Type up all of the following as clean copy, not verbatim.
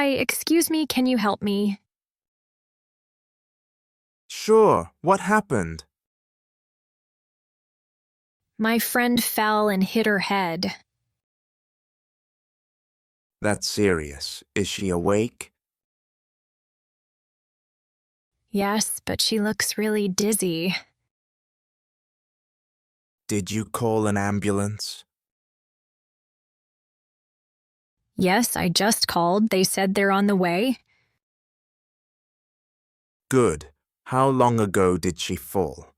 Hi, excuse me, can you help me? Sure, what happened? My friend fell and hit her head. That's serious. Is she awake? Yes, but she looks really dizzy. Did you call an ambulance? Yes, I just called. They said they're on the way. Good. How long ago did she fall?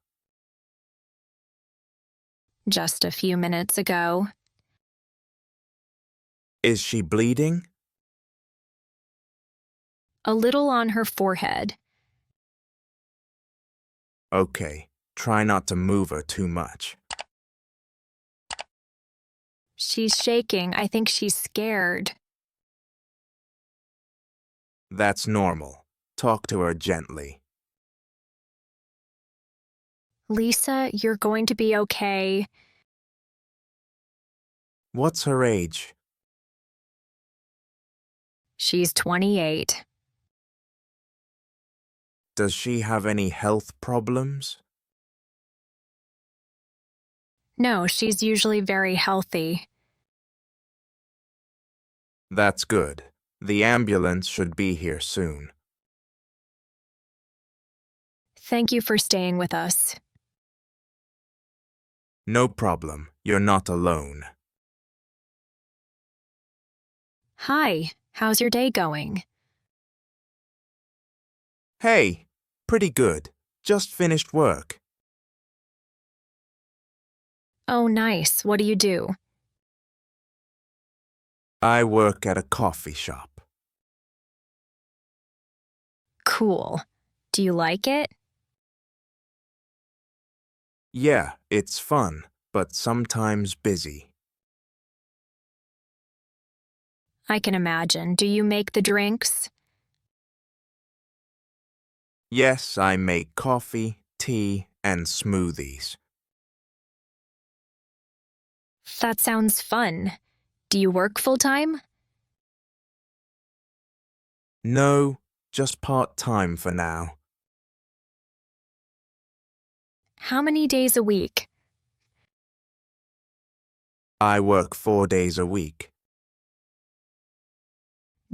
Just a few minutes ago. Is she bleeding? A little on her forehead. Okay, try not to move her too much. She's shaking. I think she's scared. That's normal. Talk to her gently. Lisa, you're going to be okay. What's her age? She's 28. Does she have any health problems? No, she's usually very healthy. That's good. The ambulance should be here soon. Thank you for staying with us. No problem. You're not alone. Hi, how's your day going? Hey, pretty good. Just finished work. Oh, nice. What do you do? I work at a coffee shop. Cool. Do you like it? Yeah, it's fun, but sometimes busy. I can imagine. Do you make the drinks? Yes, I make coffee, tea, and smoothies. That sounds fun. Do you work full-time? No, just part-time for now. How many days a week? I work 4 days a week.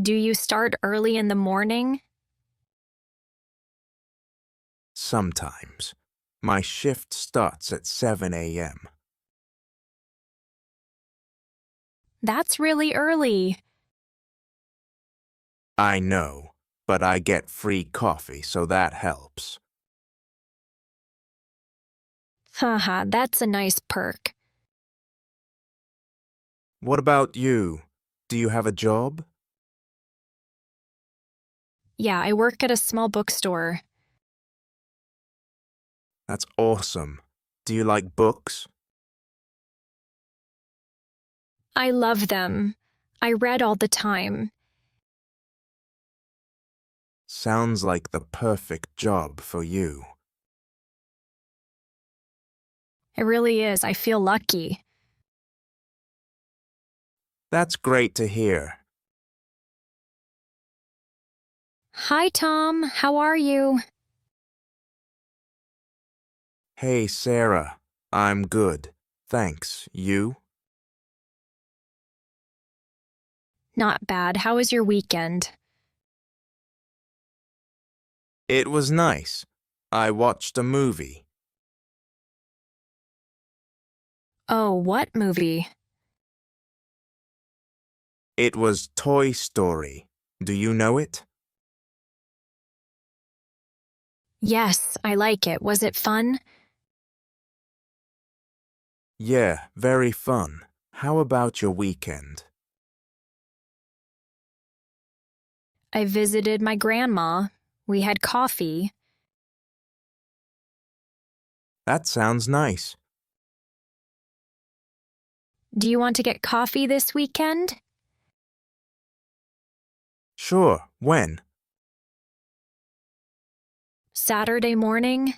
Do you start early in the morning? Sometimes. My shift starts at 7 a.m. That's really early. I know, but I get free coffee, so that helps. Haha, that's a nice perk. What about you? Do you have a job? Yeah, I work at a small bookstore. That's awesome. Do you like books? I love them. I read all the time. Sounds like the perfect job for you. It really is. I feel lucky. That's great to hear. Hi, Tom. How are you? Hey, Sarah. I'm good. Thanks. You? Not bad. How was your weekend? It was nice. I watched a movie. Oh, what movie? It was Toy Story. Do you know it? Yes, I like it. Was it fun? Yeah, very fun. How about your weekend? I visited my grandma. We had coffee. That sounds nice. Do you want to get coffee this weekend? Sure, when? Saturday morning?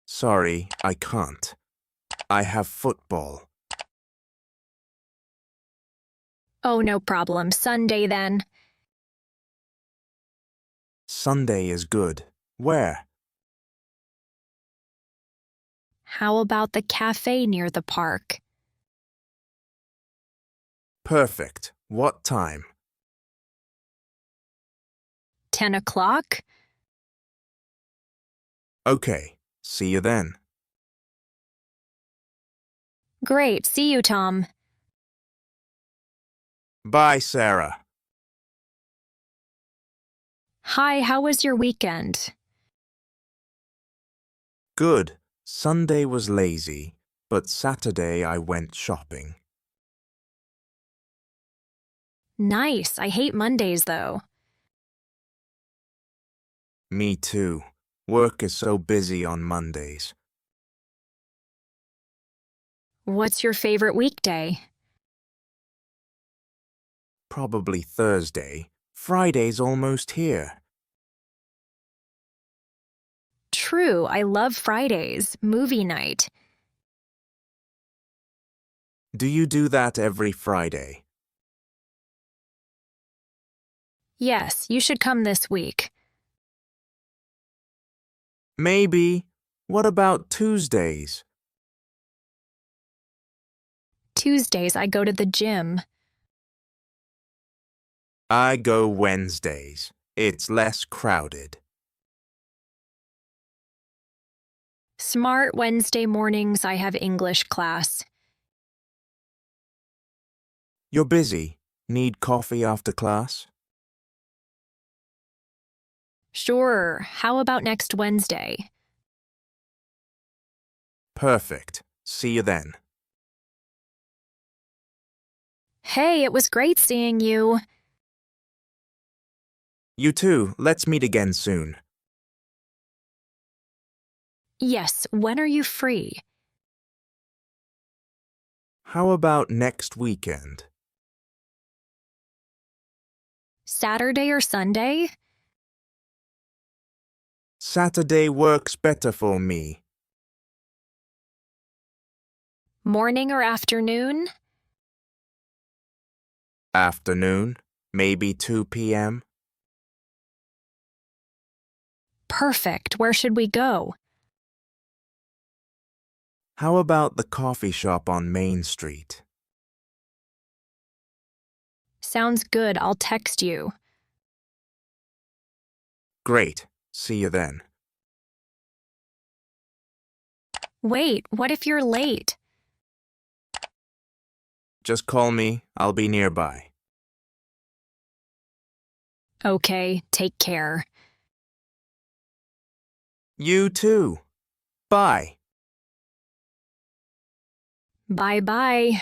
Sorry, I can't. I have football. Oh, no problem. Sunday then. Sunday is good. Where? How about the cafe near the park? Perfect. What time? 10 o'clock? Okay. See you then. Great. See you, Tom. Bye, Sarah. Hi, how was your weekend? Good. Sunday was lazy, but Saturday I went shopping. Nice. I hate Mondays, though. Me too. Work is so busy on Mondays. What's your favorite weekday? Probably Thursday. Friday's almost here. True, I love Fridays, movie night. Do you do that every Friday? Yes, you should come this week. Maybe. What about Tuesdays? Tuesdays, I go to the gym. I go Wednesdays. It's less crowded. Smart Wednesday mornings, I have English class. You're busy. Need coffee after class? Sure, how about next Wednesday? Perfect. See you then. Hey, it was great seeing you. You too. Let's meet again soon. Yes, when are you free? How about next weekend? Saturday or Sunday? Saturday works better for me. Morning or afternoon? Afternoon, maybe 2 p.m. Perfect. Where should we go? How about the coffee shop on Main Street? Sounds good. I'll text you. Great. See you then. Wait, what if you're late? Just call me. I'll be nearby. Okay, take care. You too. Bye. Bye-bye.